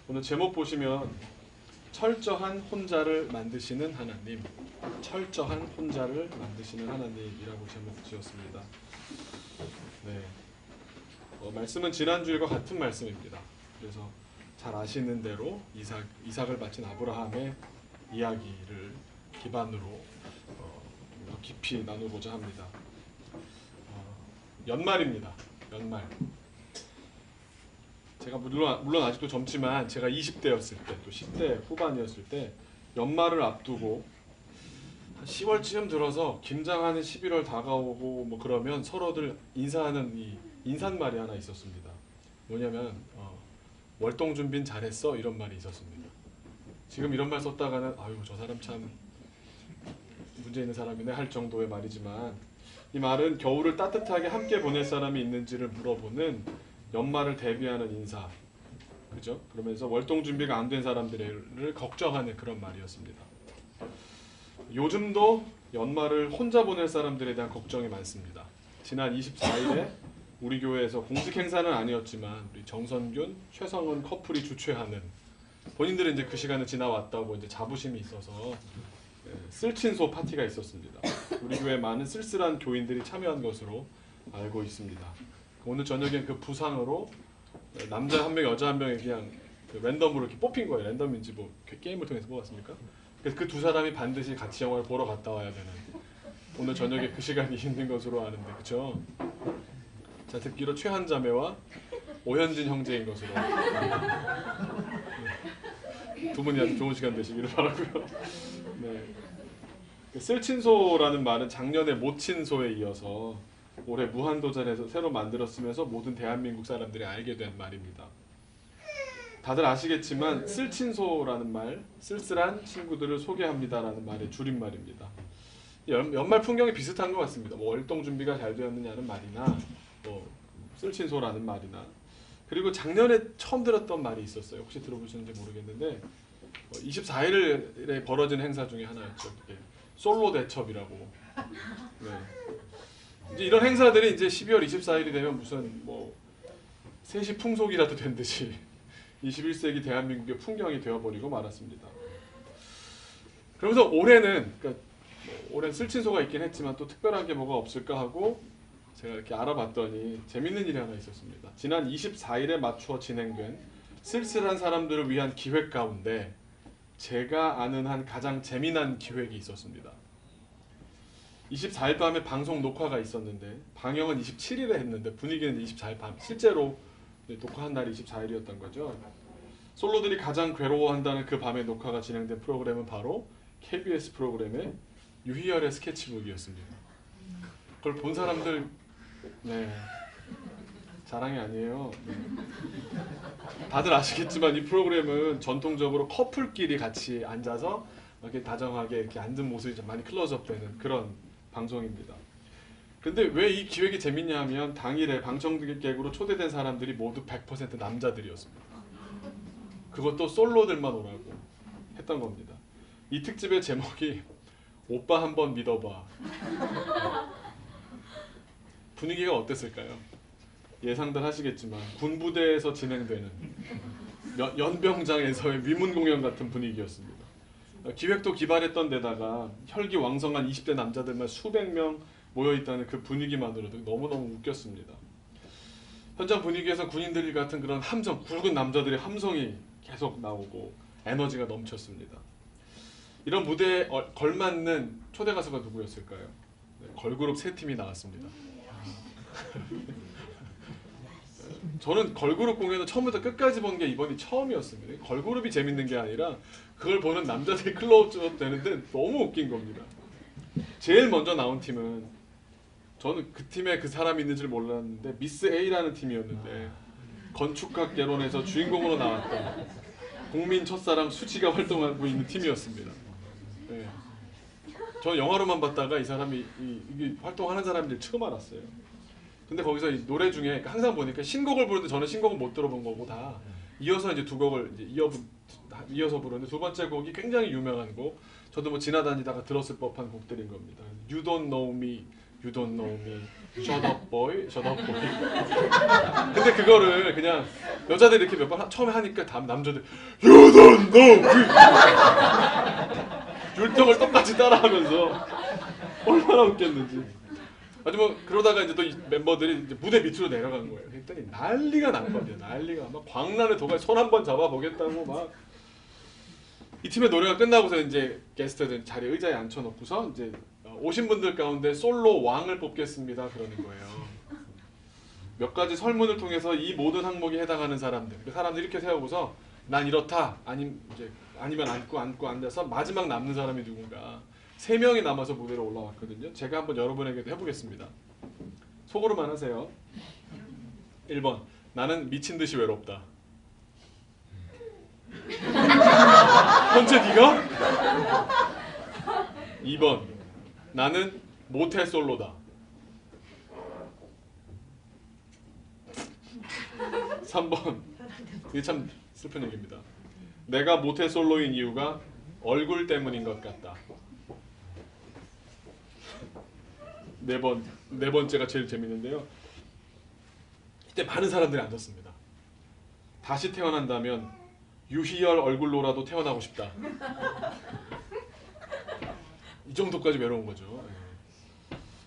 오늘 제목 보시면 철저한 혼자를 만드시는 하나님, 철저한 혼자를 만드시는 하나님이라고 제목 지었습니다. 네, 말씀은 지난주일과 같은 말씀입니다. 그래서 잘 아시는 대로 이삭을 바친 아브라함의 이야기를 기반으로 깊이 나누고자 합니다. 연말입니다. 연말. 제가 물론 아직도 젊지만 제가 20대였을 때, 또 10대 후반이었을 때 연말을 앞두고 한 10월쯤 들어서 김장하는 11월 다가오고 뭐 그러면 서로들 인사하는 이 인사말이 하나 있었습니다. 뭐냐면 월동 준비는 잘했어, 이런 말이 있었습니다. 지금 이런 말 썼다가는 아유 저 사람 참 문제 있는 사람이네 할 정도의 말이지만, 이 말은 겨울을 따뜻하게 함께 보낼 사람이 있는지를 물어보는 연말을 대비하는 인사, 그죠? 그러면서 월동 준비가 안 된 사람들을 걱정하는 그런 말이었습니다. 요즘도 연말을 혼자 보낼 사람들에 대한 걱정이 많습니다. 지난 24일에 우리 교회에서 공식 행사는 아니었지만 우리 정선균, 최성은 커플이 주최하는, 본인들은 이제 그 시간을 지나왔다고 이제 자부심이 있어서 쓸친소 파티가 있었습니다. 우리 교회 많은 쓸쓸한 교인들이 참여한 것으로 알고 있습니다. 오늘 저녁에 그 부상으로 남자 한 명, 여자 한 명이 그냥 랜덤으로 이렇게 뽑힌 거예요. 랜덤인지 뭐 게임을 통해서 뽑았습니까? 그래서 그 두 사람이 반드시 같이 영화를 보러 갔다 와야 되는, 오늘 저녁에 그 시간이 있는 것으로 아는데, 그렇죠? 자, 듣기로 최한자매와 오현진 형제인 것으로. 네. 두 분이 아주 좋은 시간 되시기를 바라고요. 네. 쓸친소라는 말은 작년에 모친소에 이어서 올해 무한도전에서 새로 만들었으면서 모든 대한민국 사람들이 알게 된 말입니다. 다들 아시겠지만 쓸친소라는 말, 쓸쓸한 친구들을 소개합니다라는 말의 줄임말입니다. 연말 풍경이 비슷한 것 같습니다. 뭐 월동 준비가 잘 되었느냐는 말이나 뭐 쓸친소라는 말이나, 그리고 작년에 처음 들었던 말이 있었어요. 혹시 들어보셨는지 모르겠는데 24일에 벌어진 행사 중에 하나였죠. 솔로 대첩이라고. 네. 이제 이런 행사들이 이제 12월 24일이 되면 무슨 뭐 세시 풍속이라도 된 듯이 21세기 대한민국의 풍경이 되어버리고 말았습니다. 그러면서 올해는, 그러니까 올해는 쓸친소가 있긴 했지만 또 특별한 게 뭐가 없을까 하고 제가 이렇게 알아봤더니 재밌는 일이 하나 있었습니다. 지난 24일에 맞춰 진행된 쓸쓸한 사람들을 위한 기획 가운데 제가 아는 한 가장 재미난 기획이 있었습니다. 24일 밤에 방송 녹화가 있었는데 방영은 27일에 했는데 분위기는 24일 밤, 실제로 녹화한 날이 24일이었던 거죠. 솔로들이 가장 괴로워한다는 그 밤에 녹화가 진행된 프로그램은 바로 KBS 프로그램의 유희열의 스케치북이었습니다. 그걸 본 사람들, 네, 자랑이 아니에요. 네. 다들 아시겠지만 이 프로그램은 전통적으로 커플끼리 같이 앉아서 이렇게 다정하게 이렇게 앉은 모습이 좀 많이 클로즈업되는 그런 방송입니다. 근데 왜 이 기획이 재밌냐 하면 당일에 방청객으로 초대된 사람들이 모두 100% 남자들이었습니다. 그것도 솔로들만 오라고 했던 겁니다. 이 특집의 제목이 오빠 한번 믿어봐. 분위기가 어땠을까요? 예상들 하시겠지만 군부대에서 진행되는 연병장에서의 위문 공연 같은 분위기였습니다. 기획도 기발했던 데다가 혈기왕성한 20대 남자들만 수백 명 모여있다는 그 분위기만으로도 너무너무 웃겼습니다. 현장 분위기에서 군인들 같은 그런 함성, 굵은 남자들의 함성이 계속 나오고 에너지가 넘쳤습니다. 이런 무대에 걸맞는 초대 가수가 누구였을까요? 네, 걸그룹 세 팀이 나왔습니다. 저는 걸그룹 공연을 처음부터 끝까지 본 게 이번이 처음이었습니다. 걸그룹이 재밌는 게 아니라 그걸 보는 남자들이 클로즈업 되는데 너무 웃긴 겁니다. 제일 먼저 나온 팀은, 저는 그 팀에 그 사람이 있는 줄 몰랐는데 미스 A라는 팀이었는데 건축학개론에서 주인공으로 나왔던 국민 첫사랑 수지가 활동하고 있는 팀이었습니다. 네. 저 영화로만 봤다가 이 사람이 이게 활동하는 사람인지 처음 알았어요. 근데 거기서 이 노래 중에 항상 보니까 신곡을 부르는데 저는 신곡을 못 들어본 거고 다 이어서 이제 두 곡을 이제 이어서 부르는데 두 번째 곡이 굉장히 유명한 곡, 저도 뭐 지나다니다가 들었을 법한 곡들인 겁니다. You Don't Know Me You don't know me. Shut up boy. Shut up boy. 근데 그거를 그냥 여자들이 이렇게 몇 번 처음에 하니까 다음 남자들 You don't know me. 율동을 똑같이 따라하면서 얼마나 웃겼는지. 아주 뭐 그러다가 이제 또 이 멤버들이 이제 무대 밑으로 내려간 거예요. 그랬더니 난리가 난 거예요. 난리가 막 광란의 도가니 손 한번 잡아보겠다고 막. 이 팀의 노래가 끝나고서 이제 게스트들 자리 의자에 앉혀놓고서 이제 오신 분들 가운데 솔로 왕을 뽑겠습니다 그러는 거예요. 몇 가지 설문을 통해서 이 모든 항목에 해당하는 사람들, 그 사람들 이렇게 세우고서 난 이렇다, 아니면 앉고 앉아서 마지막 남는 사람이 누군가 3명이 남아서 무대로 올라왔거든요. 제가 한번 여러분에게도 해보겠습니다. 속으로만 하세요. 1번 나는 미친 듯이 외롭다. 현재 네가? 2번 나는 모태 솔로다. 3번 이게 참 슬픈 얘기입니다. 내가 모태 솔로인 이유가 얼굴 때문인 것 같다. 네 번째가 제일 재밌는데요. 이때 많은 사람들이 앉았습니다. 다시 태어난다면 유희열 얼굴로라도 태어나고 싶다. 이 정도까지 외로운 거죠.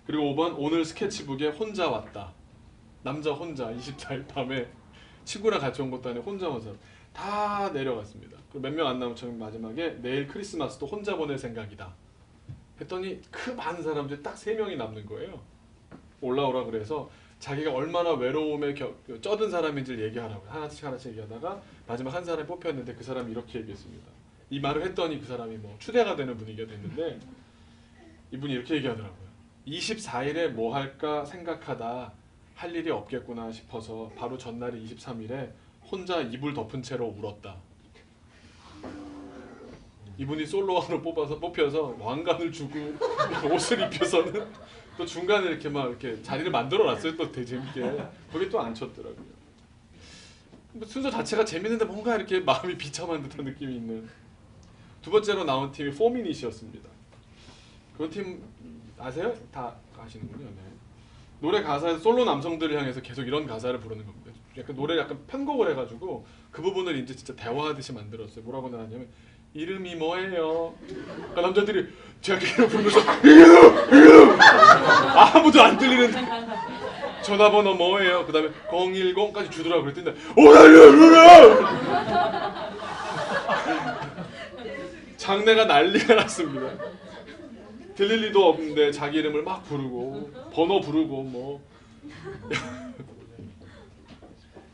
그리고 5번 오늘 스케치북에 혼자 왔다. 남자 혼자 24일 밤에 친구랑 같이 온 것도 아니고 혼자 와서 다 내려갔습니다. 몇 명 안 남은 척 마지막에 내일 크리스마스도 혼자 보낼 생각이다. 했더니 그 많은 사람들이 딱 3명이 남는 거예요. 올라오라 그래서 자기가 얼마나 외로움에 쩌든 사람인지를 얘기하라고 하나씩 얘기하다가 마지막 한 사람이 뽑혔는데 그 사람이 이렇게 얘기했습니다. 이 말을 했더니 그 사람이 뭐 추대가 되는 분위기가 됐는데 이분이 이렇게 얘기하더라고요. 24일에 뭐 할까 생각하다 할 일이 없겠구나 싶어서 바로 전날이 23일에 혼자 이불 덮은 채로 울었다. 이분이 솔로왕으로 뽑혀서 왕관을 주고 옷을 입혀서는 또 중간에 이렇게 막 이렇게 자리를 만들어놨어요. 또 되게 재밌게 거기 또 앉혔더라고요. 순서 자체가 재밌는데 뭔가 이렇게 마음이 비참한 듯한 느낌이 있는. 두 번째로 나온 팀이 포미닛이었습니다. 그 팀 아세요? 다 아시는군요. 네. 노래 가사에서 솔로 남성들을 향해서 계속 이런 가사를 부르는 겁니다. 약간 노래를 약간 편곡을 해가지고 그 부분을 이제 진짜 대화하듯이 만들었어요. 뭐라고 나왔냐면 이름이 뭐예요? 그러니까 남자들이 제가 이름 부르면서 이름 아무도 안 들리는 전화번호 뭐예요? 그 다음에 010까지 주더라고 그랬더니 장내가 난리가 났습니다. 들릴 리도 없는데 자기 이름을 막 부르고 번호 부르고 뭐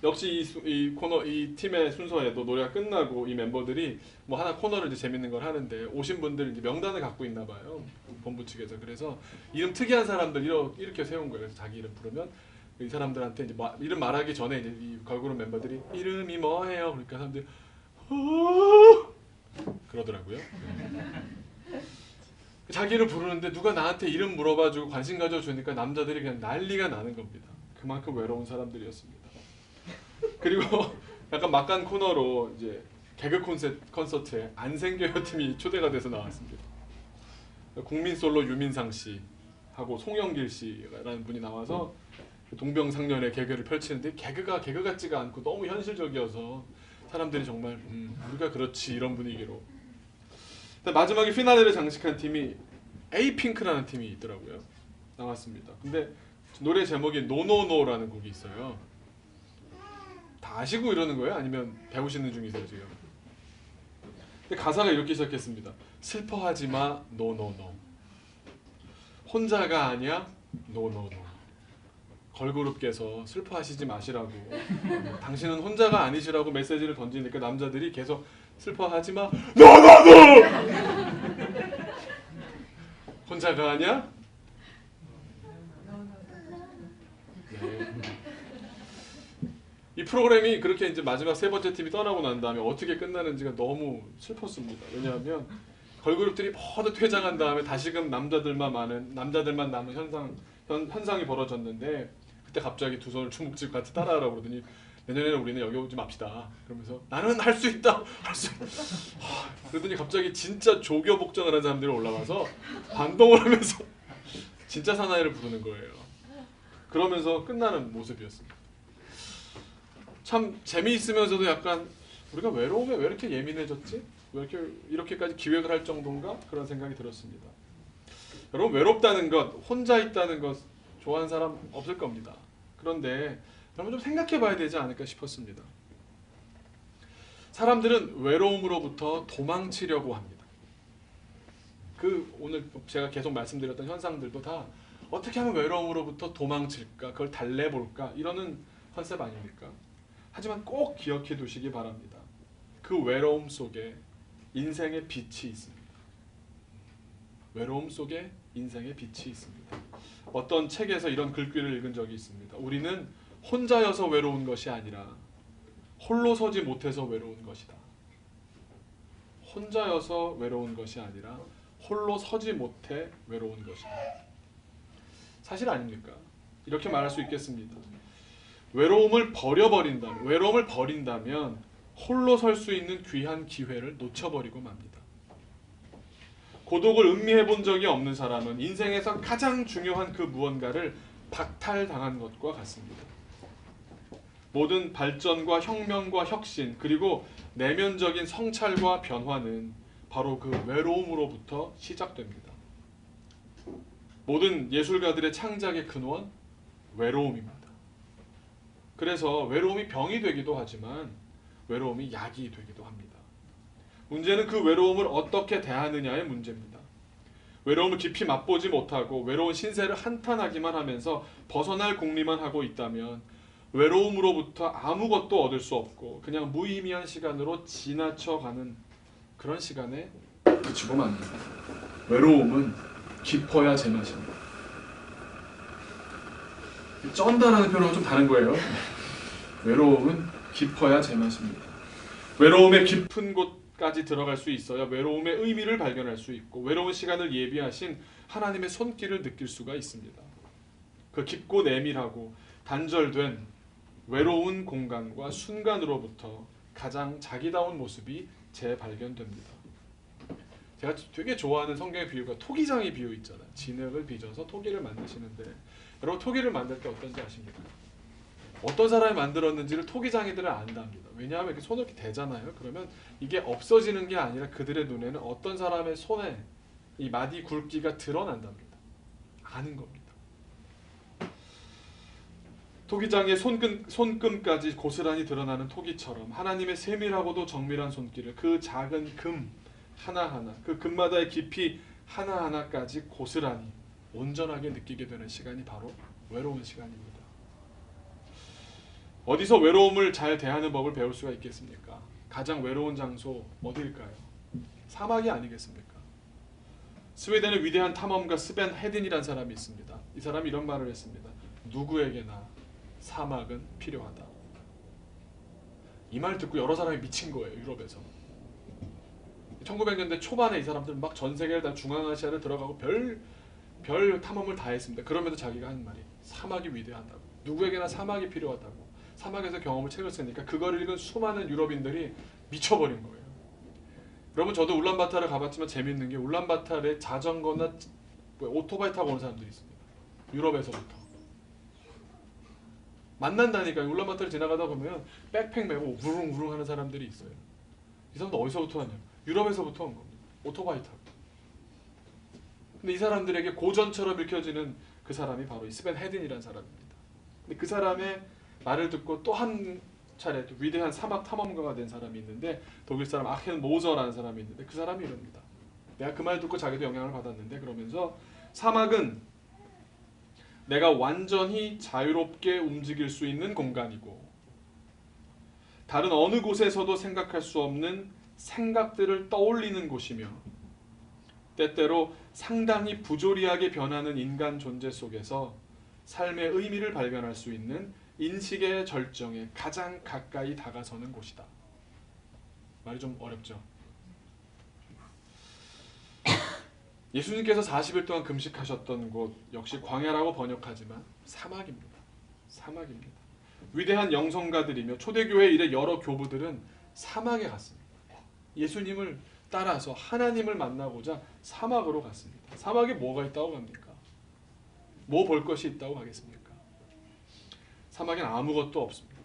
역시 이 팀의 순서에도 노래가 끝나고 이 멤버들이 뭐 하나 코너를 이제 재밌는 걸 하는데 오신 분들 이제 명단을 갖고 있나 봐요. 본부 측에서. 그래서 이름 특이한 사람들 이렇게 세운 거예요. 그래서 자기 이름 부르면 이 사람들한테 이제 이름 말하기 전에 이제 이 걸그룹 멤버들이 이름이 뭐예요? 그러니까 사람들이 그러더라고요. 자기 이름 부르는데 누가 나한테 이름 물어봐주고 관심 가져주니까 남자들이 그냥 난리가 나는 겁니다. 그만큼 외로운 사람들이었습니다. 그리고 약간 막간 코너로 이제 개그 콘서트에 안생겨요 팀이 초대가 돼서 나왔습니다. 국민 솔로 유민상 씨하고 송영길 씨라는 분이 나와서 동병상련의 개그를 펼치는데 개그가 개그 같지가 않고 너무 현실적이어서 사람들이 정말 우리가 그렇지 이런 분위기로. 마지막에 피날레를 장식한 팀이 에이핑크라는 팀이 있더라고요. 나왔습니다. 근데 노래 제목이 노노노라는 곡이 있어요. 다 아시고 이러는 거예요? 아니면 배우시는 중이세요 지금? 근데 가사가 이렇게 시작했습니다. 슬퍼하지 마, 노노노. 혼자가 아니야, 노노노. 걸그룹께서 슬퍼하시지 마시라고. 당신은 혼자가 아니시라고 메시지를 던지니까 남자들이 계속 슬퍼하지 마, 노노노. 혼자가 아니야? 네. 이 프로그램이 그렇게 이제 마지막 3번째 팀이 떠나고 난 다음에 어떻게 끝나는지가 너무 슬펐습니다. 왜냐하면 걸그룹들이 모두 퇴장한 다음에 다시금 남자들만 남은 현상이 벌어졌는데 그때 갑자기 두 손을 주먹집 같이 따라하라고 그러더니 내년에는 우리는 여기 오지 맙시다. 그러면서 나는 할 수 있다. 할 수 있다. 그러더니 갑자기 진짜 조교 복장을 한 사람들이 올라와서 반동을 하면서 진짜 사나이를 부르는 거예요. 그러면서 끝나는 모습이었습니다. 참 재미있으면서도 약간 우리가 외로움에 왜 이렇게 예민해졌지? 왜 이렇게까지 기획을 할 정도인가? 그런 생각이 들었습니다. 여러분, 외롭다는 것, 혼자 있다는 것 좋아하는 사람 없을 겁니다. 그런데 여러분 좀 생각해 봐야 되지 않을까 싶었습니다. 사람들은 외로움으로부터 도망치려고 합니다. 오늘 제가 계속 말씀드렸던 현상들도 다 어떻게 하면 외로움으로부터 도망칠까, 그걸 달래볼까 이러는 컨셉 아닙니까? 하지만 꼭 기억해 두시기 바랍니다. 그 외로움 속에 인생의 빛이 있습니다. 외로움 속에 인생의 빛이 있습니다. 어떤 책에서 이런 글귀를 읽은 적이 있습니다. 우리는 혼자여서 외로운 것이 아니라 홀로 서지 못해서 외로운 것이다. 혼자여서 외로운 것이 아니라 홀로 서지 못해 외로운 것이다. 사실 아닙니까? 이렇게 말할 수 있겠습니다. 외로움을 버린다면 홀로 설 수 있는 귀한 기회를 놓쳐버리고 맙니다. 고독을 음미해 본 적이 없는 사람은 인생에서 가장 중요한 그 무언가를 박탈당한 것과 같습니다. 모든 발전과 혁명과 혁신 그리고 내면적인 성찰과 변화는 바로 그 외로움으로부터 시작됩니다. 모든 예술가들의 창작의 근원, 외로움입니다. 그래서 외로움이 병이 되기도 하지만 외로움이 약이 되기도 합니다. 문제는 그 외로움을 어떻게 대하느냐의 문제입니다. 외로움을 깊이 맛보지 못하고 외로운 신세를 한탄하기만 하면서 벗어날 궁리만 하고 있다면 외로움으로부터 아무것도 얻을 수 없고 그냥 무의미한 시간으로 지나쳐가는 그런 시간에 그치고 맙니다. 외로움은 깊어야 제맛입니다. 쩐다라는 표현은 좀 다른 거예요. 외로움은 깊어야 제맛입니다. 외로움의 깊은 곳까지 들어갈 수 있어야 외로움의 의미를 발견할 수 있고 외로운 시간을 예비하신 하나님의 손길을 느낄 수가 있습니다. 그 깊고 내밀하고 단절된 외로운 공간과 순간으로부터 가장 자기다운 모습이 재발견됩니다. 제가 되게 좋아하는 성경의 비유가 토기장의 비유 있잖아요. 진흙을 빚어서 토기를 만드시는데 여러분 토기를 만들 때 어떤지 아십니까? 어떤 사람이 만들었는지를 토기장이들은 안답니다. 왜냐하면 이렇게 손을 이렇게 대잖아요. 그러면 이게 없어지는 게 아니라 그들의 눈에는 어떤 사람의 손에 이 마디 굵기가 드러난답니다. 아는 겁니다. 토기장의 손금까지 고스란히 드러나는 토기처럼 하나님의 세밀하고도 정밀한 손길을 그 작은 금 하나하나 그 금마다의 깊이 하나하나까지 고스란히 온전하게 느끼게 되는 시간이 바로 외로운 시간입니다. 어디서 외로움을 잘 대하는 법을 배울 수가 있겠습니까? 가장 외로운 장소 어디일까요? 사막이 아니겠습니까? 스웨덴의 위대한 탐험가 스벤 헤딘이라는 사람이 있습니다. 이 사람이 이런 말을 했습니다. 누구에게나 사막은 필요하다. 이 말 듣고 여러 사람이 미친 거예요. 유럽에서 1900년대 초반에 이 사람들은 막 전 세계를 다 중앙아시아를 들어가고 별 탐험을 다 했습니다. 그러면서 자기가 한 말이 사막이 위대하다고, 누구에게나 사막이 필요하다고, 사막에서 경험을 책을 쓰니까 그걸 읽은 수많은 유럽인들이 미쳐버린 거예요. 여러분 저도 울란바타를 가봤지만 재밌는 게 울란바타에 자전거나 오토바이 타고 오는 사람들이 있습니다. 유럽에서부터 만난다니까요. 울란바타를 지나가다 보면 백팩 메고 우릉우릉 하는 사람들이 있어요. 이 사람들 어디서부터 왔냐? 유럽에서부터 온 겁니다. 오토바이 타고. 근데 이 사람들에게 고전처럼 읽혀지는 그 사람이 바로 이 스벤 헤든이라는 사람입니다. 근데 그 사람의 말을 듣고 또 한 차례 또 위대한 사막 탐험가가 된 사람이 있는데 독일 사람 아헨 모저라는 사람이 있는데 그 사람이 이럽니다. 내가 그 말 듣고 자기도 영향을 받았는데 그러면서 사막은 내가 완전히 자유롭게 움직일 수 있는 공간이고 다른 어느 곳에서도 생각할 수 없는 생각들을 떠올리는 곳이며 때때로 상당히 부조리하게 변하는 인간 존재 속에서 삶의 의미를 발견할 수 있는 인식의 절정에 가장 가까이 다가서는 곳이다. 말이 좀 어렵죠? 예수님께서 40일 동안 금식하셨던 곳 역시 광야라고 번역하지만 사막입니다. 사막입니다. 위대한 영성가들이며 초대교회 일의 여러 교부들은 사막에 갔습니다. 예수님을 따라서 하나님을 만나고자 사막으로 갔습니다. 사막에 뭐가 있다고 합니까? 뭐 볼 것이 있다고 하겠습니까? 사막엔 아무것도 없습니다.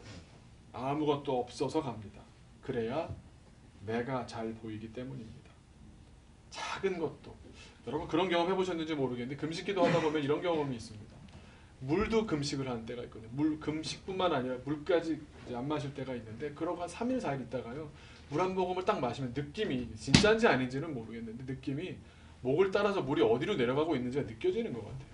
아무것도 없어서 갑니다. 그래야 내가 잘 보이기 때문입니다. 작은 것도. 여러분 그런 경험 해보셨는지 모르겠는데 금식기도 하다 보면 이런 경험이 있습니다. 물도 금식을 하는 때가 있거든요. 물 금식뿐만 아니라 물까지 이제 안 마실 때가 있는데 그러고 한 3일 4일 있다가요. 물 한 모금을 딱 마시면 느낌이 진짜인지 아닌지는 모르겠는데 느낌이 목을 따라서 물이 어디로 내려가고 있는지가 느껴지는 것 같아요.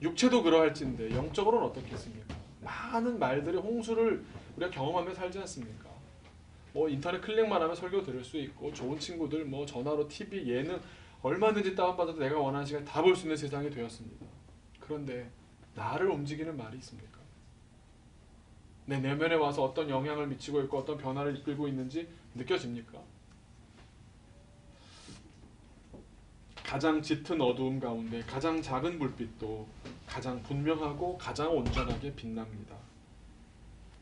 육체도 그러할진데 영적으로는 어떻겠습니까? 많은 말들이 홍수를 우리가 경험하며 살지 않습니까? 뭐 인터넷 클릭만 하면 설교 들을 수 있고 좋은 친구들 뭐 전화로 TV 예능 얼마든지 다운받아도 내가 원하는 시간에 다 볼 수 있는 세상이 되었습니다. 그런데 나를 움직이는 말이 있습니까? 내 내면에 와서 어떤 영향을 미치고 있고 어떤 변화를 이끌고 있는지 느껴집니까? 가장 짙은 어두움 가운데 가장 작은 불빛도 가장 분명하고 가장 온전하게 빛납니다.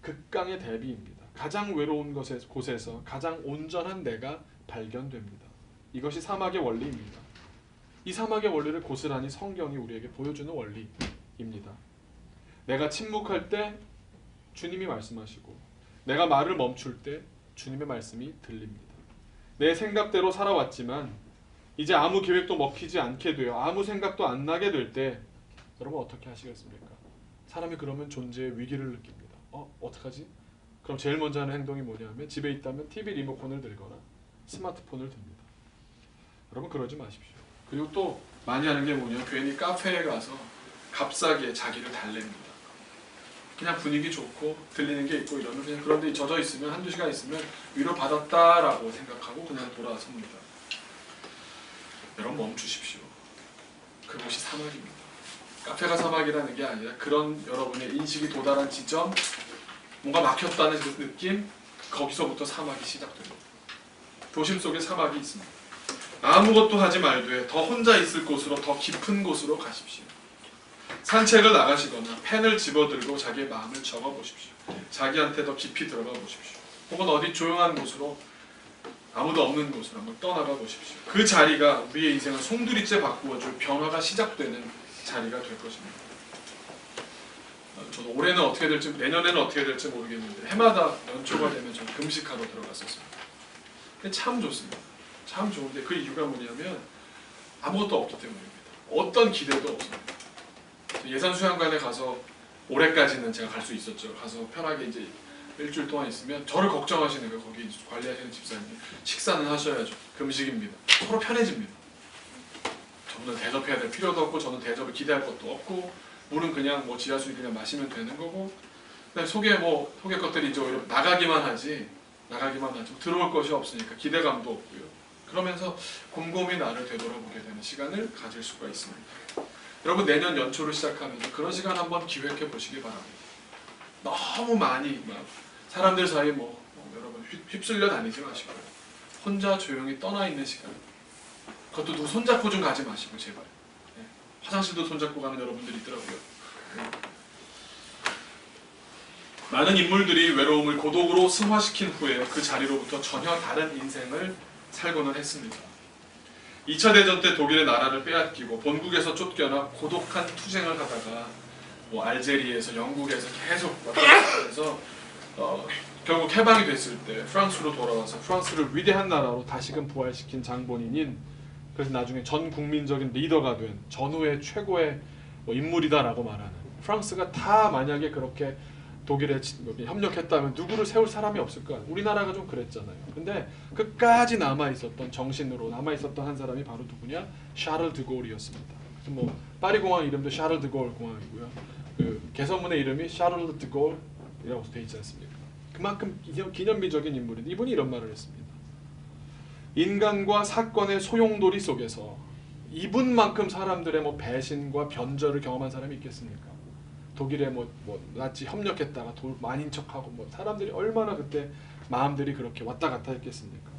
극강의 대비입니다. 가장 외로운 곳에서 가장 온전한 내가 발견됩니다. 이것이 사막의 원리입니다. 이 사막의 원리를 고스란히 성경이 우리에게 보여주는 원리입니다. 내가 침묵할 때 주님이 말씀하시고 내가 말을 멈출 때 주님의 말씀이 들립니다. 내 생각대로 살아왔지만 이제 아무 계획도 먹히지 않게 되어 아무 생각도 안 나게 될 때 여러분 어떻게 하시겠습니까? 사람이 그러면 존재의 위기를 느낍니다. 어떡하지? 그럼 제일 먼저 하는 행동이 뭐냐면 집에 있다면 TV 리모컨을 들거나 스마트폰을 듭니다. 여러분 그러지 마십시오. 그리고 또 많이 하는 게 뭐냐? 괜히 카페에 가서 값싸게 자기를 달랩니다. 그냥 분위기 좋고 들리는 게 있고 이러면 그냥 그런데 젖어 있으면 한두 시간 있으면 위로 받았다라고 생각하고 그냥 돌아섭니다. 여러분 멈추십시오. 그곳이 사막입니다. 카페가 사막이라는 게 아니라 그런 여러분의 인식이 도달한 지점 뭔가 막혔다는 그 느낌 거기서부터 사막이 시작됩니다. 도심 속에 사막이 있습니다. 아무것도 하지 말되 더 혼자 있을 곳으로 더 깊은 곳으로 가십시오. 산책을 나가시거나 펜을 집어들고 자기의 마음을 적어보십시오. 자기한테 더 깊이 들어가 보십시오. 혹은 어디 조용한 곳으로 아무도 없는 곳으로 한번 떠나가 보십시오. 그 자리가 우리의 인생을 송두리째 바꾸어줄 변화가 시작되는 자리가 될 것입니다. 저도 올해는 어떻게 될지 내년에는 어떻게 될지 모르겠는데 해마다 연초가 되면 저는 금식하러 들어갔었습니다. 참 좋습니다. 참 좋은데 그 이유가 뭐냐면 아무것도 없기 때문입니다. 어떤 기대도 없습니다. 예산 수양관에 가서 올해까지는 제가 갈 수 있었죠. 가서 편하게 이제 일주일 동안 있으면 저를 걱정하시는 거예요. 거기 관리하시는 집사님이 식사는 하셔야죠. 금식입니다. 서로 편해집니다. 저는 대접해야 될 필요도 없고 저는 대접을 기대할 것도 없고 물은 그냥 뭐 지하수를 그냥 마시면 되는 거고 속에 것들이 이제 나가기만 하지 들어올 것이 없으니까 기대감도 없고요. 그러면서 곰곰이 나를 되돌아보게 되는 시간을 가질 수가 있습니다. 여러분 내년 연초를 시작하면서 그런 시간 한번 기획해 보시기 바랍니다. 너무 많이 막 사람들 사이에 여러분 휩쓸려 다니지 마시고요. 혼자 조용히 떠나 있는 시간. 그것도 누구 손잡고 좀 가지 마시고 제발. 네. 화장실도 손잡고 가는 여러분들이 있더라고요. 네. 많은 인물들이 외로움을 고독으로 승화시킨 후에 그 자리로부터 전혀 다른 인생을 살고는 했습니다. 2차 대전 때 독일의 나라를 빼앗기고 본국에서 쫓겨나 고독한 투쟁을 하다가 알제리에서 영국에서 계속 왔다 갔다 해서 결국 해방이 됐을 때 프랑스로 돌아와서 프랑스를 위대한 나라로 다시금 부활시킨 장본인인 그래서 나중에 전 국민적인 리더가 된 전후의 최고의 인물이다라고 말하는 프랑스가 다 만약에 그렇게 독일에 협력했다면 누구를 세울 사람이 없을까? 우리나라가 좀 그랬잖아요. 근데 끝까지 남아있었던 정신으로 남아있었던 한 사람이 바로 누구냐? 샤를 드골이었습니다. 그래서 파리 공항 이름도 샤를 드골 공항이고요. 그 개선문의 이름이 샤를 드골이라고 되어 있지 않습니까? 그만큼 기념비적인 인물인데 이분이 이런 말을 했습니다. 인간과 사건의 소용돌이 속에서 이분만큼 사람들의 배신과 변절을 경험한 사람이 있겠습니까? 독일에 나치 협력했다가 만인 척하고 사람들이 얼마나 그때 마음들이 그렇게 왔다 갔다 했겠습니까?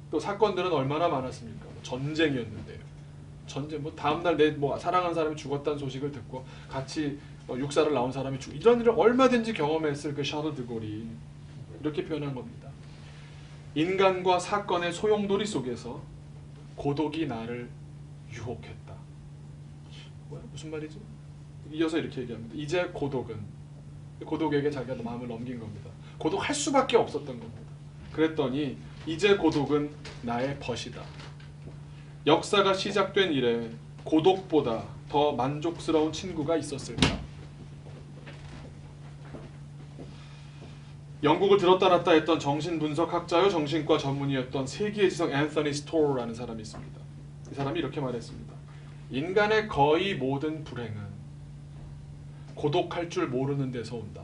또 사건들은 얼마나 많았습니까? 전쟁이었는데요. 전쟁 다음날 내 사랑하는 사람이 죽었다는 소식을 듣고 같이 육사를 나온 사람이 이런 일을 얼마든지 경험했을 그 샤를 드골이 이렇게 표현한 겁니다. 인간과 사건의 소용돌이 속에서 고독이 나를 유혹했다. 무슨 말이지? 이어서 이렇게 얘기합니다. 이제 고독은, 고독에게 자기가 마음을 넘긴 겁니다. 고독할 수밖에 없었던 겁니다. 그랬더니 이제 고독은 나의 벗이다. 역사가 시작된 이래 고독보다 더 만족스러운 친구가 있었을까? 영국을 들었다 놨다 했던 정신분석학자요 정신과 전문의였던 세기의 지성 앤서니 스토어라는 사람이 있습니다. 이 사람이 이렇게 말했습니다. 인간의 거의 모든 불행은 고독할 줄 모르는 데서 온다.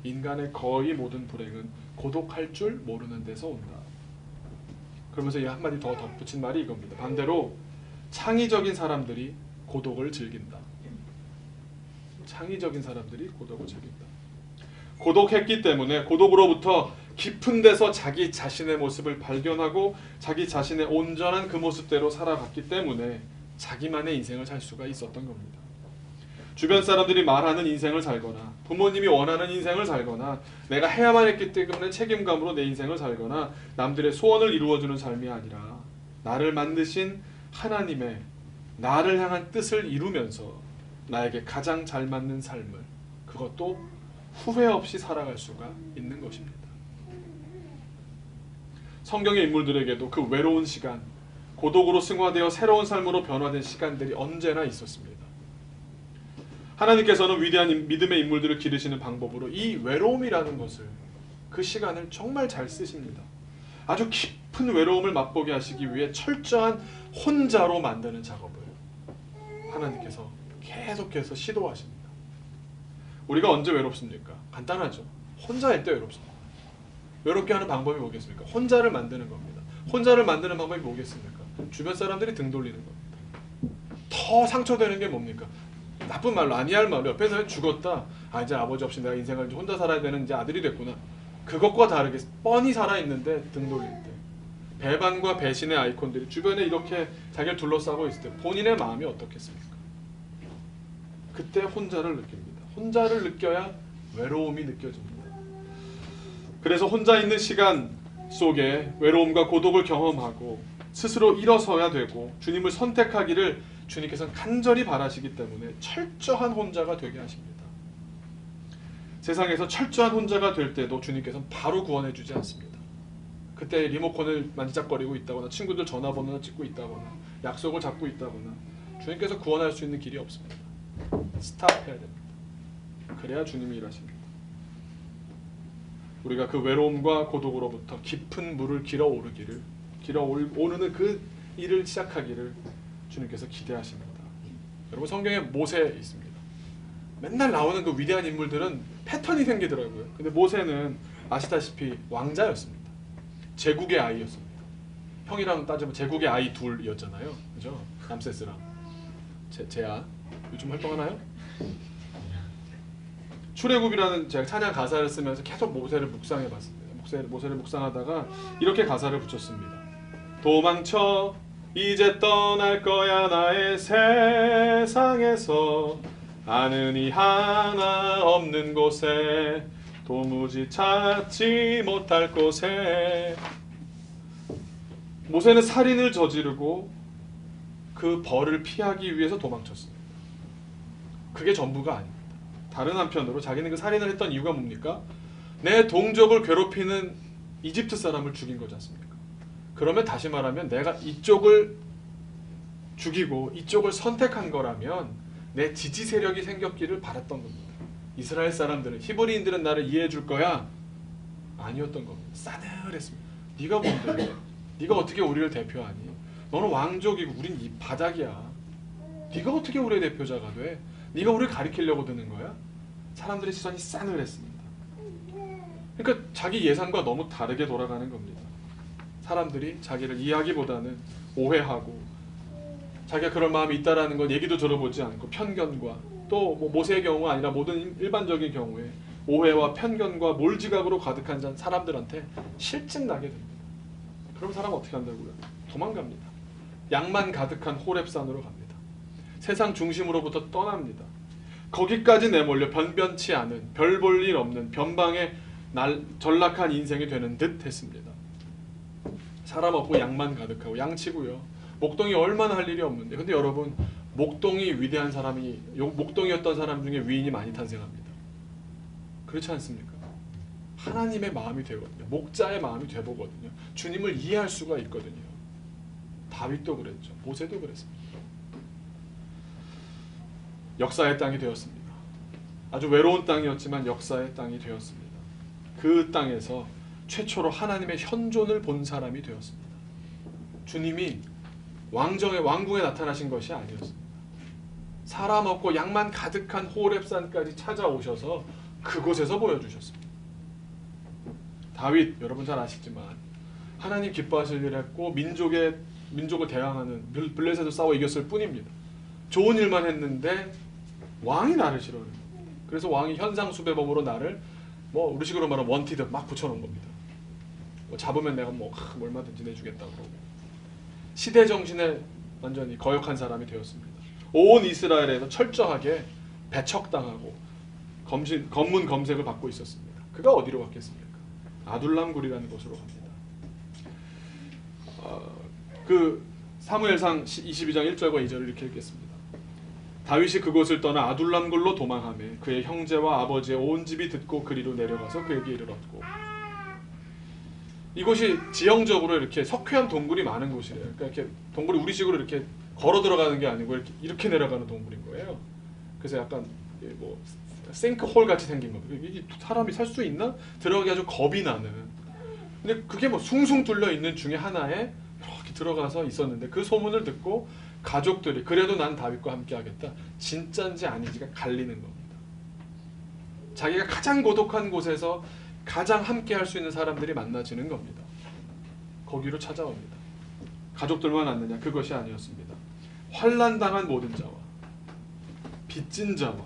인간의 거의 모든 불행은 고독할 줄 모르는 데서 온다. 그러면서 이 한마디 더 덧붙인 말이 이겁니다. 반대로 창의적인 사람들이 고독을 즐긴다. 창의적인 사람들이 고독을 즐긴다. 고독했기 때문에 고독으로부터 깊은 데서 자기 자신의 모습을 발견하고 자기 자신의 온전한 그 모습대로 살아갔기 때문에 자기만의 인생을 살 수가 있었던 겁니다. 주변 사람들이 말하는 인생을 살거나 부모님이 원하는 인생을 살거나 내가 해야만 했기 때문에 책임감으로 내 인생을 살거나 남들의 소원을 이루어주는 삶이 아니라 나를 만드신 하나님의 나를 향한 뜻을 이루면서 나에게 가장 잘 맞는 삶을, 그것도 후회 없이 살아갈 수가 있는 것입니다. 성경의 인물들에게도 그 외로운 시간, 고독으로 승화되어 새로운 삶으로 변화된 시간들이 언제나 있었습니다. 하나님께서는 위대한 믿음의 인물들을 기르시는 방법으로 이 외로움이라는 것을, 그 시간을 정말 잘 쓰십니다. 아주 깊은 외로움을 맛보게 하시기 위해 철저한 혼자로 만드는 작업을 하나님께서 계속해서 시도하십니다. 우리가 언제 외롭습니까? 간단하죠. 혼자일 때 외롭습니다. 외롭게 하는 방법이 뭐겠습니까? 혼자를 만드는 겁니다. 혼자를 만드는 방법이 뭐겠습니까? 주변 사람들이 등 돌리는 겁니다. 더 상처되는 게 뭡니까? 나쁜 말로, 아니할 말로 옆에서 죽었다. 아, 이제 아버지 없이 내가 인생을 혼자 살아야 되는 이제 아들이 됐구나. 그것과 다르게 뻔히 살아있는데 등 돌릴 때, 배반과 배신의 아이콘들이 주변에 이렇게 자기를 둘러싸고 있을 때 본인의 마음이 어떻겠습니까? 그때 혼자를 느낍니다. 혼자를 느껴야 외로움이 느껴집니다. 그래서 혼자 있는 시간 속에 외로움과 고독을 경험하고 스스로 일어서야 되고 주님을 선택하기를 주님께서는 간절히 바라시기 때문에 철저한 혼자가 되게 하십니다. 세상에서 철저한 혼자가 될 때도 주님께서는 바로 구원해 주지 않습니다. 그때 리모컨을 만지작거리고 있다거나 친구들 전화번호를 찍고 있다거나 약속을 잡고 있다거나 주님께서 구원할 수 있는 길이 없습니다. 스탑해야 됩니다. 그래야 주님이 일하십니다. 우리가 그 외로움과 고독으로부터 깊은 물을 길어오르는 그 일을 시작하기를 주님께서 기대하십니다. 여러분, 성경에 모세 있습니다. 맨날 나오는 그 위대한 인물들은 패턴이 생기더라고요. 근데 모세는 아시다시피 왕자였습니다. 제국의 아이였습니다. 형이랑 따지면 제국의 아이 둘이었잖아요. 그죠? 람세스랑 제아. 요즘 활동하나요? 출애굽이라는 제가 찬양 가사를 쓰면서 계속 모세를 묵상해봤습니다. 모세를 묵상하다가 이렇게 가사를 붙였습니다. 도망쳐 이제 떠날 거야 나의 세상에서 아는 이 하나 없는 곳에 도무지 찾지 못할 곳에. 모세는 살인을 저지르고 그 벌을 피하기 위해서 도망쳤습니다. 그게 전부가 아닙니다. 다른 한편으로 자기는 그 살인을 했던 이유가 뭡니까? 내 동족을 괴롭히는 이집트 사람을 죽인 거지 않습니까? 그러면 다시 말하면 내가 이쪽을 죽이고 이쪽을 선택한 거라면 내 지지 세력이 생겼기를 바랐던 겁니다. 이스라엘 사람들은, 히브리인들은 나를 이해해 줄 거야? 아니었던 겁니다. 싸늘했습니다. 네가 뭔데? 네가 어떻게 우리를 대표하니? 너는 왕족이고 우린 이 바닥이야. 네가 어떻게 우리의 대표자가 돼? 네가 우리를 가리키려고 드는 거야? 사람들의 시선이 싸늘했습니다. 그러니까 자기 예상과 너무 다르게 돌아가는 겁니다. 사람들이 자기를 이해하기보다는 오해하고 자기가 그럴 마음이 있다라는 건 얘기도 들어보지 않고 편견과 또 뭐 모세의 경우가 아니라 모든 일반적인 경우에 오해와 편견과 몰지각으로 가득한 사람들한테 실증 나게 됩니다. 그럼 사람은 어떻게 한다고요? 도망갑니다. 양만 가득한 호렙산으로 갑니다. 세상 중심으로부터 떠납니다. 거기까지 내몰려 변변치 않은, 별 볼 일 없는 변방의 전락한 인생이 되는 듯 했습니다. 사람 없고 양만 가득하고 양치고요. 목동이 얼마나 할 일이 없는데, 근데 여러분, 목동이 위대한 사람이 목동이었던 사람 중에 위인이 많이 탄생합니다. 그렇지 않습니까? 하나님의 마음이 되거든요. 목자의 마음이 되보거든요. 주님을 이해할 수가 있거든요. 다윗도 그랬죠. 모세도 그랬습니다. 역사의 땅이 되었습니다. 아주 외로운 땅이었지만 역사의 땅이 되었습니다. 그 땅에서 최초로 하나님의 현존을 본 사람이 되었습니다. 주님이 왕궁에 나타나신 것이 아니었습니다. 사람 없고 양만 가득한 호렙산까지 찾아오셔서 그곳에서 보여주셨습니다. 다윗 여러분 잘 아시지만 하나님 기뻐하실 일 했고 민족을 대항하는 블레셋을 싸워 이겼을 뿐입니다. 좋은 일만 했는데 왕이 나를 싫어해요. 그래서 왕이 현상수배범으로 나를 우리식으로 말하면 원티드 막 붙여놓은 겁니다. 잡으면 내가 얼마든지 내주겠다 그러고 시대 정신에 완전히 거역한 사람이 되었습니다. 온 이스라엘에서 철저하게 배척당하고 검문 검색을 받고 있었습니다. 그가 어디로 갔겠습니까? 아둘람굴이라는 곳으로 갑니다. 그 사무엘상 22장 1절과 2절을 이렇게 읽겠습니다. 다윗이 그곳을 떠나 아둘람굴로 도망하며 그의 형제와 아버지의 온 집이 듣고 그리로 내려가서 그에게 이르렀고, 이곳이 지형적으로 이렇게 석회암 동굴이 많은 곳이래요. 그러니까 이렇게 동굴이 우리식으로 이렇게 걸어 들어가는 게 아니고 이렇게 내려가는 동굴인 거예요. 그래서 약간 싱크홀 같이 생긴 겁니다. 이게 사람이 살 수 있나? 들어가기 아주 겁이 나는. 근데 그게 숭숭 뚫려 있는 중에 하나에 이렇게 들어가서 있었는데 그 소문을 듣고 가족들이 그래도 난 다윗과 함께 하겠다. 진짜인지 아닌지가 갈리는 겁니다. 자기가 가장 고독한 곳에서 가장 함께 할 수 있는 사람들이 만나지는 겁니다. 거기로 찾아옵니다. 가족들만 왔느냐? 그것이 아니었습니다. 환난당한 모든 자와 빚진 자와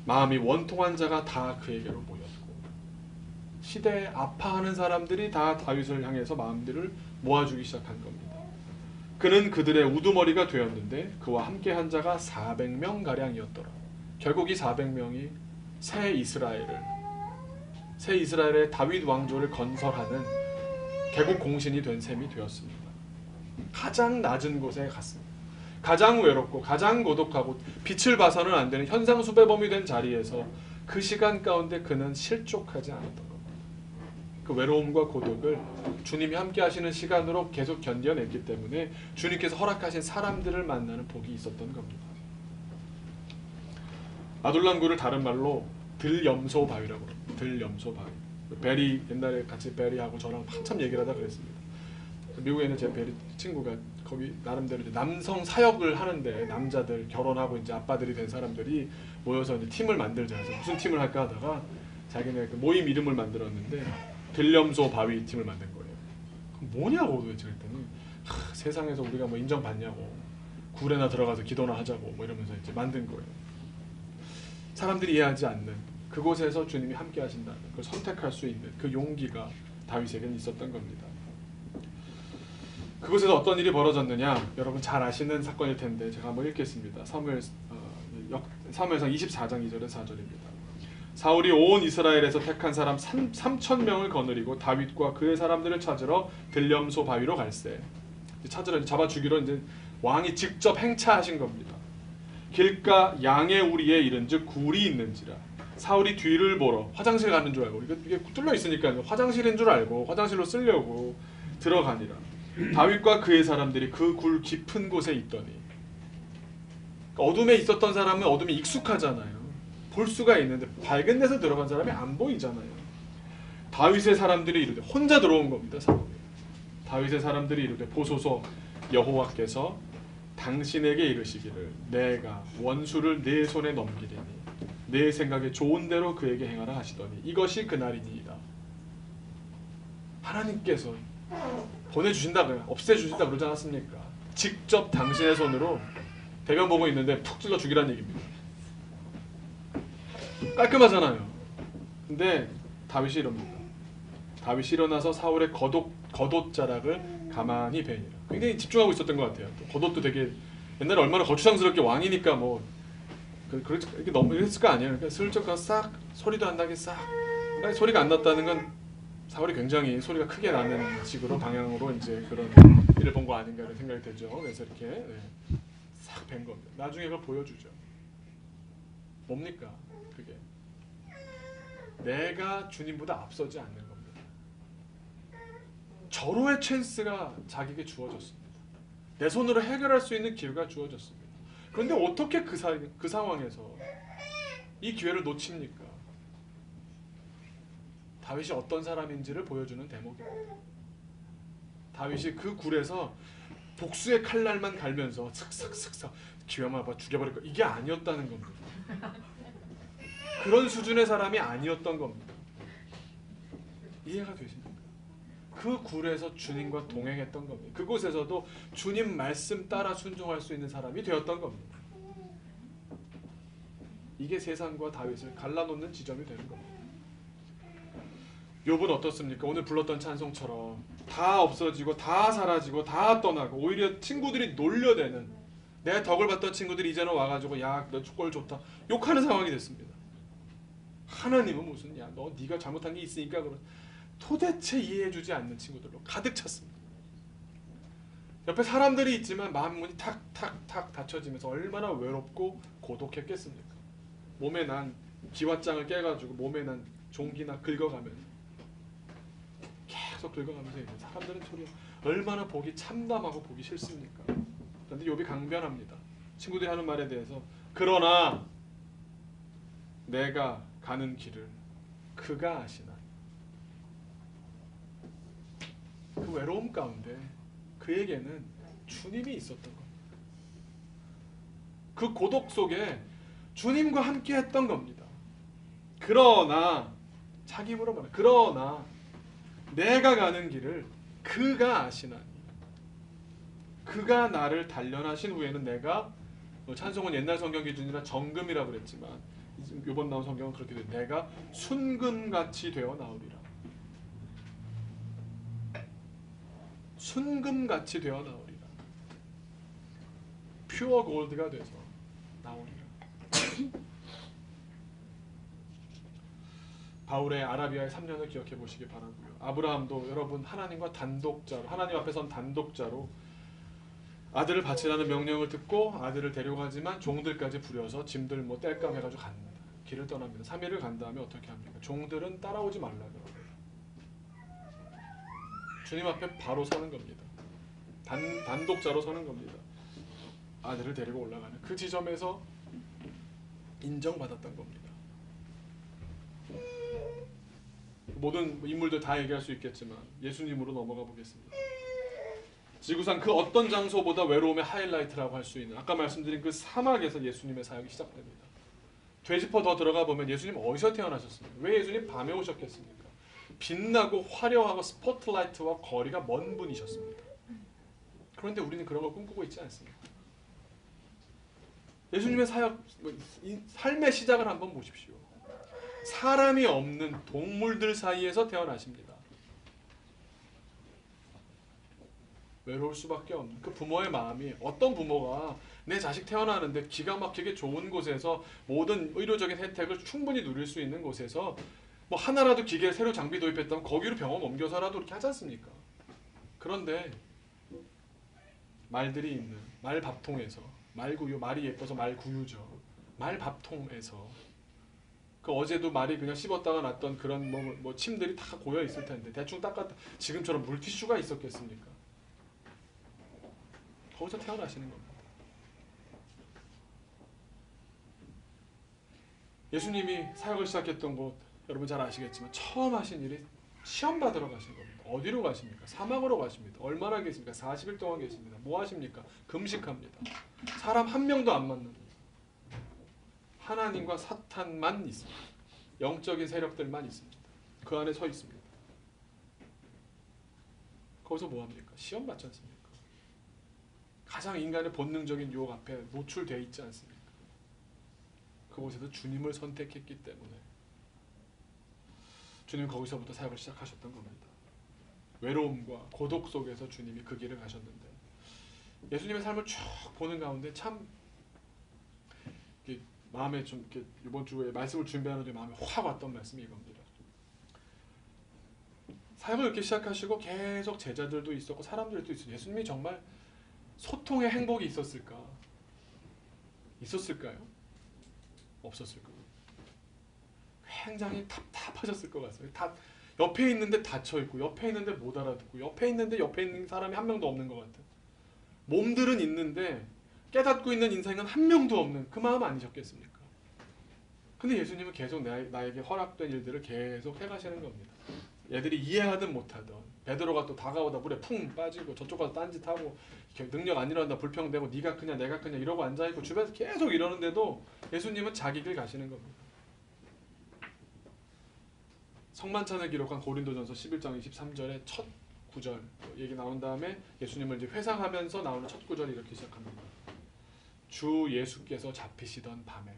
마음이 원통한 자가 다 그에게로 모였고, 시대에 아파하는 사람들이 다 다윗을 향해서 마음들을 모아주기 시작한 겁니다. 그는 그들의 우두머리가 되었는데 그와 함께한 자가 400명가량이었더라. 결국 이 400명이 새 이스라엘의 다윗 왕조를 건설하는 개국 공신이 된 셈이 되었습니다. 가장 낮은 곳에 갔습니다. 가장 외롭고 가장 고독하고 빛을 봐서는 안 되는 현상수배범이 된 자리에서 그 시간 가운데 그는 실족하지 않았던 겁니다. 그 외로움과 고독을 주님이 함께 하시는 시간으로 계속 견뎌냈기 때문에 주님께서 허락하신 사람들을 만나는 복이 있었던 겁니다. 아둘람굴을 다른 말로 들염소 바위라고 합니다. 들염소 바위. 베리, 옛날에 같이 베리하고 저랑 한참 얘기를 하다 그랬습니다. 미국에 있는 제 베리 친구가 거기 나름대로 이제 남성 사역을 하는데, 남자들 결혼하고 이제 아빠들이 된 사람들이 모여서 이제 팀을 만들자 해서 무슨 팀을 할까 하다가 자기네 그 모임 이름을 만들었는데 들염소 바위 팀을 만든 거예요. 뭐냐고 도대체 그랬더니 세상에서 우리가 인정받냐고, 굴에나 들어가서 기도나 하자고 이러면서 이제 만든 거예요. 사람들이 이해하지 않는 그곳에서 주님이 함께 하신다는 걸 선택할 수 있는 그 용기가 다윗에게는 있었던 겁니다. 그곳에서 어떤 일이 벌어졌느냐, 여러분 잘 아시는 사건일 텐데 제가 한번 읽겠습니다. 사무엘상 24장 2절에서 4절입니다. 사울이 온 이스라엘에서 택한 사람 3,000명을 거느리고 다윗과 그의 사람들을 찾으러 들염소 바위로 갈새. 찾으러 잡아 죽이러 이제 왕이 직접 행차하신 겁니다. 길가 양의 우리에 이른즉 굴이 있는지라. 사울이 뒤를 보러 화장실 가는 줄 알고, 이게 뚫려 있으니까 화장실인 줄 알고 화장실로 쓰려고 들어가니라. 다윗과 그의 사람들이 그 굴 깊은 곳에 있더니, 어둠에 있었던 사람은 어둠에 익숙하잖아요. 볼 수가 있는데 밝은 데서 들어간 사람이 안 보이잖아요. 다윗의 사람들이 이르되, 혼자 들어온 겁니다. 사울이. 다윗의 사람들이 이르되 보소서, 여호와께서 당신에게 이르시기를 내가 원수를 내 손에 넘기리니 내 생각에 좋은 대로 그에게 행하라 하시더니 이것이 그날이니이다. 하나님께서 보내주신다, 없애주신다 그러지 않았습니까? 직접 당신의 손으로 대변 보고 있는데 푹 찔러 죽이라는 얘기입니다. 깔끔하잖아요. 근데 다윗이 이럽니다. 다윗이 일어나서 사울의 겉옷자락을 가만히 베니라. 굉장히 집중하고 있었던 것 같아요. 겉옷도 되게 옛날에 얼마나 거추장스럽게 왕이니까 그렇게 너무 했을 거 아니에요. 그러니까 슬쩍 가서 싹, 소리도 안 나게 싹. 소리가 안 났다는 건 사울이 굉장히 소리가 크게 나는 식으로 방향으로 이제 그런 일을 본 거 아닌가 이런 생각이 들죠. 그래서 이렇게 싹 뵌 겁니다. 나중에 그걸 보여주죠. 뭡니까? 그게 내가 주님보다 앞서지 않는 겁니다. 절호의 찬스가 자기에게 주어졌습니다. 내 손으로 해결할 수 있는 기회가 주어졌습니다. 그런데 어떻게 그 상황에서 이 기회를 놓칩니까? 다윗이 어떤 사람인지를 보여주는 대목입니다. 다윗이 그 굴에서 복수의 칼날만 갈면서 슥슥슥슥 기회만 봐 죽여버릴 거 이게 아니었다는 겁니다. 그런 수준의 사람이 아니었던 겁니다. 이해가 되십니까? 그 굴에서 주님과 동행했던 겁니다. 그곳에서도 주님 말씀 따라 순종할 수 있는 사람이 되었던 겁니다. 이게 세상과 다윗을 갈라놓는 지점이 되는 겁니다. 욥은 어떻습니까? 오늘 불렀던 찬송처럼 다 없어지고 다 사라지고 다 떠나고 오히려 친구들이 놀려대는 내 덕을 봤던 친구들이 이제는 와가지고 야 너 꼴 좋다 욕하는 상황이 됐습니다. 하나님은 무슨 야 너 네가 잘못한 게 있으니까 그런 도대체 이해해주지 않는 친구들로 가득 찼습니다. 옆에 사람들이 있지만 마음 문이 탁탁탁 닫혀지면서 얼마나 외롭고 고독했겠습니까? 몸에 난 기왓장을 깨가지고 몸에 난 종기나 긁어가면 계속 긁어가면서 있는 사람들은 소리 얼마나 보기 참담하고 보기 싫습니까? 그런데 욥이 강변합니다. 친구들이 하는 말에 대해서 그러나 내가 가는 길을 그가 아시나. 그 외로움 가운데 그에게는 주님이 있었던 겁니다. 그 고독 속에 주님과 함께 했던 겁니다. 그러나 자기 입으로 말해 그러나 내가 가는 길을 그가 아시나니 그가 나를 단련하신 후에는 내가 찬송은 옛날 성경 기준이라 정금이라고 그랬지만 이번 나온 성경은 그렇게 돼 내가 순금같이 되어 나오리라. 순금같이 되어 나오리라. 퓨어 골드가 돼서 나오리라. 바울의 아라비아의 3년을 기억해 보시기 바라고요. 아브라함도 여러분 하나님과 단독자로 하나님 앞에 선 단독자로 아들을 바치라는 명령을 듣고 아들을 데려가지만 종들까지 부려서 짐들 뭐 뗄감 해가지고 갑니다. 길을 떠납니다. 3일을 간 다음에 어떻게 합니까? 종들은 따라오지 말라 그러고요. 주님 앞에 바로 서는 겁니다. 단독자로 서는 겁니다. 아들을 데리고 올라가는 그 지점에서 인정받았던 겁니다. 모든 인물들 다 얘기할 수 있겠지만 예수님으로 넘어가 보겠습니다. 지구상 그 어떤 장소보다 외로움의 하이라이트라고 할 수 있는 아까 말씀드린 그 사막에서 예수님의 사역이 시작됩니다. 되짚어 더 들어가 보면 예수님 어디서 태어나셨습니까? 왜 예수님 밤에 오셨겠습니까? 빛나고 화려하고 스포트라이트와 거리가 먼 분이셨습니다. 그런데 우리는 그런 걸 꿈꾸고 있지 않습니다. 예수님의 사역, 삶의 시작을 한번 보십시오. 사람이 없는 동물들 사이에서 태어나십니다. 외로울 수밖에 없는 그 부모의 마음이 어떤 부모가 내 자식 태어나는데 기가 막히게 좋은 곳에서 모든 의료적인 혜택을 충분히 누릴 수 있는 곳에서 뭐 하나라도 기계 새로 장비 도입했다면 거기로 병원 옮겨서라도 그렇게 하지 않습니까? 그런데 말들이 있는 말밥통에서 말구유 말이 예뻐서 말구유죠. 말밥통에서 그 어제도 말이 그냥 씹었다가 놨던 그런 뭐 침들이 다 고여 있을 텐데 대충 닦았다 지금처럼 물티슈가 있었겠습니까? 거기서 태어나시는 겁니다. 예수님이 사역을 시작했던 곳 여러분 잘 아시겠지만 처음 하신 일이 시험 받으러 가신 겁니다. 어디로 가십니까? 사막으로 가십니다. 얼마나 계십니까? 40일 동안 계십니다. 뭐 하십니까? 금식합니다. 사람 한 명도 안 만납니다. 하나님과 사탄만 있습니다. 영적인 세력들만 있습니다. 그 안에 서 있습니다. 거기서 뭐 합니까? 시험 받지 않습니까? 가장 인간의 본능적인 유혹 앞에 노출되어 있지 않습니까? 그곳에서 주님을 선택했기 때문에 주님은 거기서부터 사역을 시작하셨던 겁니다. 외로움과 고독 속에서 주님이 그 길을 가셨는데 예수님의 삶을 쭉 보는 가운데 참 마음에 좀 이렇게 이번 주에 말씀을 준비하는데 마음에 확 왔던 말씀이 이겁니다. 사역을 이렇게 시작하시고 계속 제자들도 있었고 사람들도 있었고 예수님이 정말 소통의 행복이 있었을까? 있었을까요? 없었을 거예요. 굉장히 답답하셨을 것 같아요. 다 옆에 있는데 닫혀 있고, 옆에 있는데 못 알아듣고, 옆에 있는데 옆에 있는 사람이 한 명도 없는 것 같아요. 몸들은 있는데 깨닫고 있는 인생은 한 명도 없는 그 마음 아니셨겠습니까? 근데 예수님은 계속 나에게 허락된 일들을 계속 해가시는 겁니다. 얘들이 이해하든 못하든 베드로가 또 다가오다 물에 풍 빠지고 저쪽 가서 딴짓하고 능력 안 일어난다 불평되고 네가 크냐 내가 크냐 이러고 앉아있고 주변에서 계속 이러는데도 예수님은 자기 길 가시는 겁니다. 성만찬을 기록한 고린도전서 11장 23절의 첫 구절 얘기 나온 다음에 예수님을 이제 회상하면서 나오는 첫 구절이 이렇게 시작합니다. 주 예수께서 잡히시던 밤에.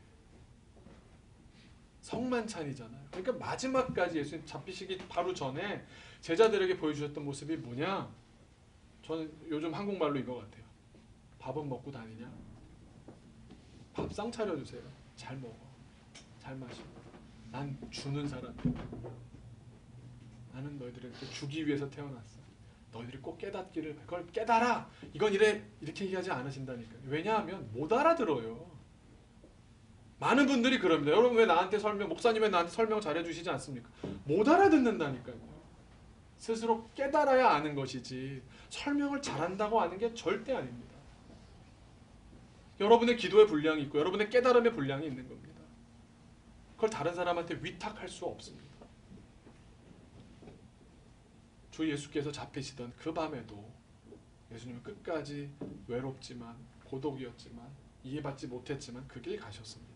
성만찬이잖아요. 그러니까 마지막까지 예수님 잡히시기 바로 전에 제자들에게 보여주셨던 모습이 뭐냐? 저는 요즘 한국말로 이거 같아요. 밥은 먹고 다니냐? 밥상 차려주세요. 잘 먹어. 잘 마셔. 난 주는 사람이야. 나는 너희들한테 주기 위해서 태어났어. 너희들이 꼭 깨닫기를 그걸 깨달아. 이건 이렇게 얘기하지 않으신다니까요. 왜냐하면 못 알아들어요. 많은 분들이 그럽니다. 여러분 왜 나한테 목사님 왜 나한테 설명 잘해주시지 않습니까? 못 알아듣는다니까요. 스스로 깨달아야 아는 것이지 설명을 잘한다고 아는 게 절대 아닙니다. 여러분의 기도에 분량이 있고 여러분의 깨달음에 분량이 있는 겁니다. 그걸 다른 사람한테 위탁할 수 없습니다. 주 예수께서 잡히시던 그 밤에도 예수님은 끝까지 외롭지만 고독이었지만 이해받지 못했지만 그 길 가셨습니다.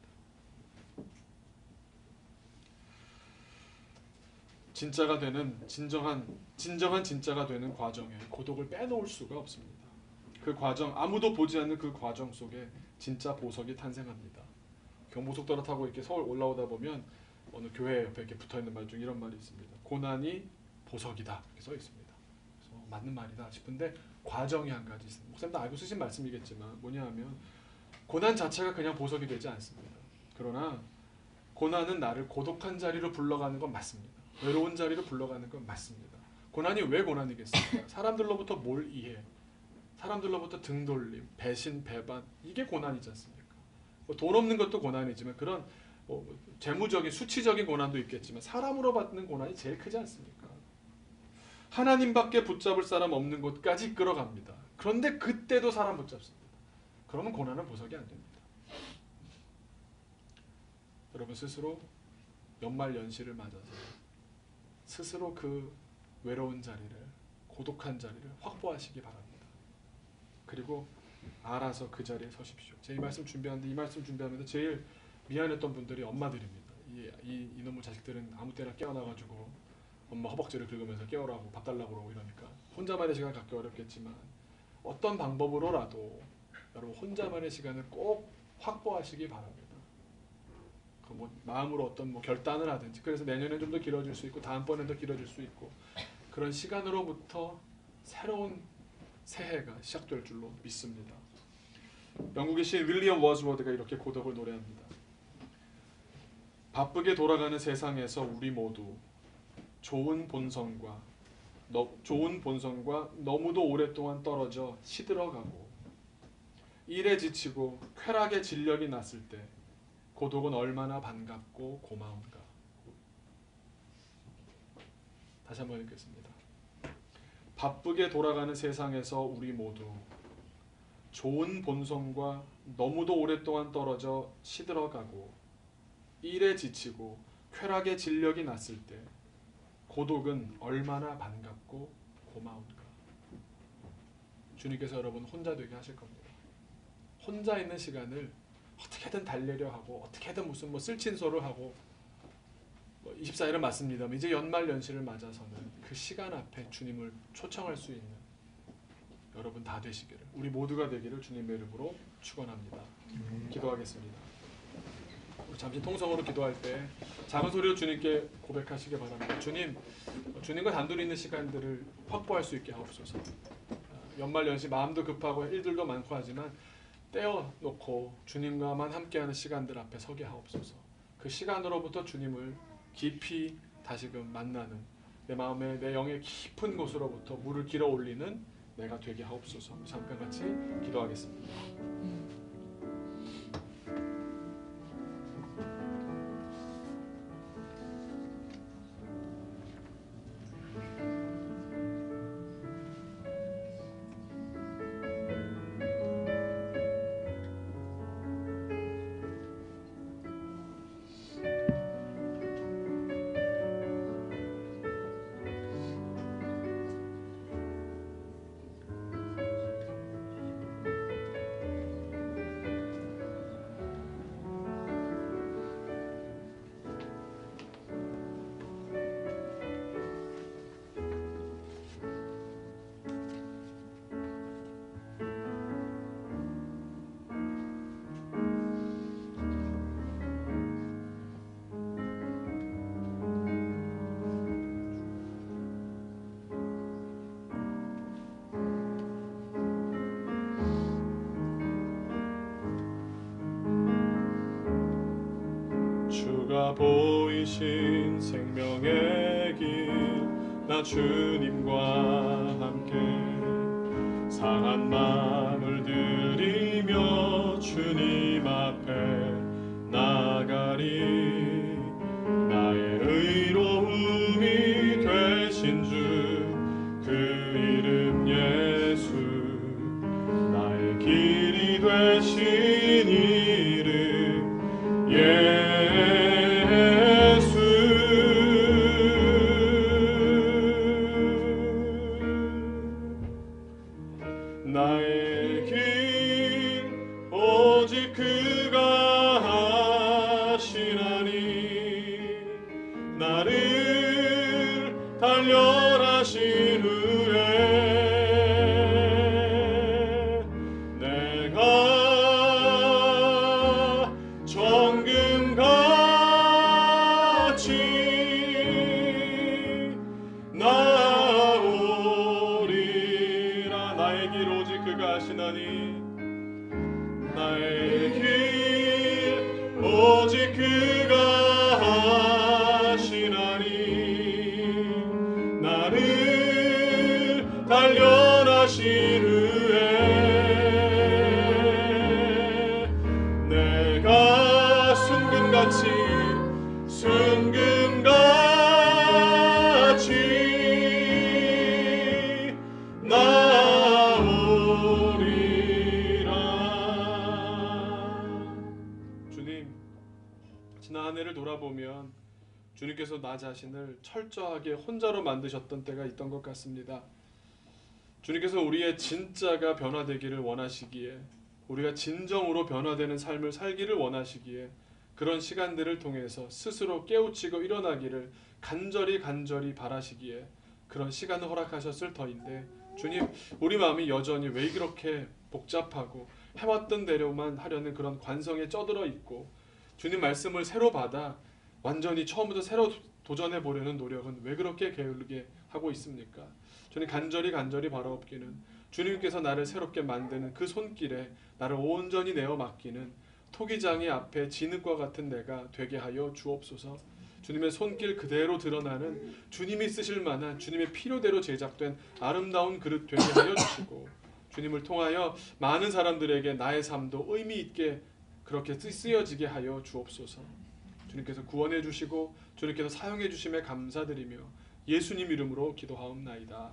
진짜가 되는 진정한 진짜가 되는 과정에 고독을 빼놓을 수가 없습니다. 그 과정 아무도 보지 않는 그 과정 속에 진짜 보석이 탄생합니다. 경부속도로 타고 이렇게 서울 올라오다 보면 어느 교회 옆에 이렇게 붙어 있는 말 중 이런 말이 있습니다. 고난이 보석이다 이렇게 써 있습니다. 그래서 맞는 말이다 싶은데 과정이 한 가지 있습니다. 목사님도 알고 쓰신 말씀이겠지만 뭐냐하면 고난 자체가 그냥 보석이 되지 않습니다. 그러나 고난은 나를 고독한 자리로 불러가는 건 맞습니다. 외로운 자리로 불러가는 건 맞습니다. 고난이 왜 고난이겠습니까? 사람들로부터 뭘 이해, 사람들로부터 등돌림, 배신, 배반 이게 고난이지 않습니까? 돈 없는 것도 고난이지만 그런 재무적인 수치적인 고난도 있겠지만 사람으로 받는 고난이 제일 크지 않습니까? 하나님밖에 붙잡을 사람 없는 곳까지 이끌어갑니다. 그런데 그때도 사람 붙잡습니다. 그러면 고난은 보석이 안 됩니다. 여러분 스스로 연말연시를 맞아서 스스로 그 외로운 자리를 고독한 자리를 확보하시기 바랍니다. 그리고 알아서 그 자리에 서십시오. 제 이 말씀 준비하는데 이 말씀 준비하면서 제일 미안했던 분들이 엄마들입니다. 이놈의 자식들은 아무 때나 깨어나가지고 엄마 허벅지를 긁으면서 깨우라고 밥 달라고 그러고 이러니까 혼자만의 시간 갖기 어렵겠지만 어떤 방법으로라도 여러분 혼자만의 시간을 꼭 확보하시기 바랍니다. 마음으로 어떤 결단을 하든지 그래서 내년에 좀 더 길어질 수 있고 다음번엔 더 길어질 수 있고 그런 시간으로부터 새로운 새해가 시작될 줄로 믿습니다. 영국의 시인 윌리엄 워즈워드가 이렇게 고독을 노래합니다. 바쁘게 돌아가는 세상에서 우리 모두 좋은 본성과 너무도 오랫동안 떨어져 시들어가고 일에 지치고 쾌락의 진력이 났을 때 고독은 얼마나 반갑고 고마운가. 다시 한번 읽겠습니다. 바쁘게 돌아가는 세상에서 우리 모두 좋은 본성과 너무도 오랫동안 떨어져 시들어가고 일에 지치고 쾌락의 진력이 났을 때 고독은 얼마나 반갑고 고마운가. 주님께서 여러분 혼자 되게 하실 겁니다. 혼자 있는 시간을 어떻게든 달래려 하고 어떻게든 무슨 쓸친소를 하고 24일은 맞습니다만 이제 연말연시를 맞아서는 그 시간 앞에 주님을 초청할 수 있는 여러분 다 되시기를 우리 모두가 되기를 주님의 이름으로 축원합니다. 기도하겠습니다. 우리 잠시 통성으로 기도할 때 작은 소리로 주님께 고백하시기 바랍니다. 주님과 단둘이 있는 시간들을 확보할 수 있게 하옵소서. 연말연시 마음도 급하고 일들도 많고 하지만 떼어놓고 주님과만 함께하는 시간들 앞에 서게 하옵소서. 그 시간으로부터 주님을 깊이 다시금 만나는 내 마음의 내 영의 깊은 곳으로부터 물을 길어 올리는 내가 되게 하옵소서. 잠깐 같이 기도하겠습니다. 주신 생명의 길 나 주님과 함께 상한 마음을 들이며 주님 앞에 나가리. 나의 의로움이 되신 주 그 이름 예수 나의 길이 되신 이름 예수. 나의 길 오직 그가 하시나니 나를 단련하신 후에 내가 정금같이 나오리라. 나의 길 오직 그가 하시나니 나의 길 오직 그가 하시나니 나를 단련하신 후에 내가 순금같이 나오리라. 주님, 지난 한 해를 돌아보면 주님께서 나 자신을 철저하게 혼자로 만드셨던 때가 있던 것 같습니다. 주님께서 우리의 진짜가 변화되기를 원하시기에, 우리가 진정으로 변화되는 삶을 살기를 원하시기에 그런 시간들을 통해서 스스로 깨우치고 일어나기를 간절히 바라시기에 그런 시간을 허락하셨을 터인데, 주님, 우리 마음이 여전히 왜 그렇게 복잡하고 해왔던 대로만 하려는 그런 관성에 쩌들어 있고, 주님 말씀을 새로 받아 완전히 처음부터 새로 도전해 보려는 노력은 왜 그렇게 게으르게 하고 있습니까? 주님, 간절히 바라옵기는 주님께서 나를 새롭게 만드는 그 손길에 나를 온전히 내어 맡기는 토기장이 앞에 진흙과 같은 내가 되게 하여 주옵소서. 주님의 손길 그대로 드러나는 주님이 쓰실 만한 주님의 필요대로 제작된 아름다운 그릇 되게 하여 주시고, 주님을 통하여 많은 사람들에게 나의 삶도 의미 있게 그렇게 쓰여지게 하여 주옵소서. 주님께서 구원해 주시고 주님께서 사용해 주심에 감사드리며 예수님 이름으로 기도하옵나이다.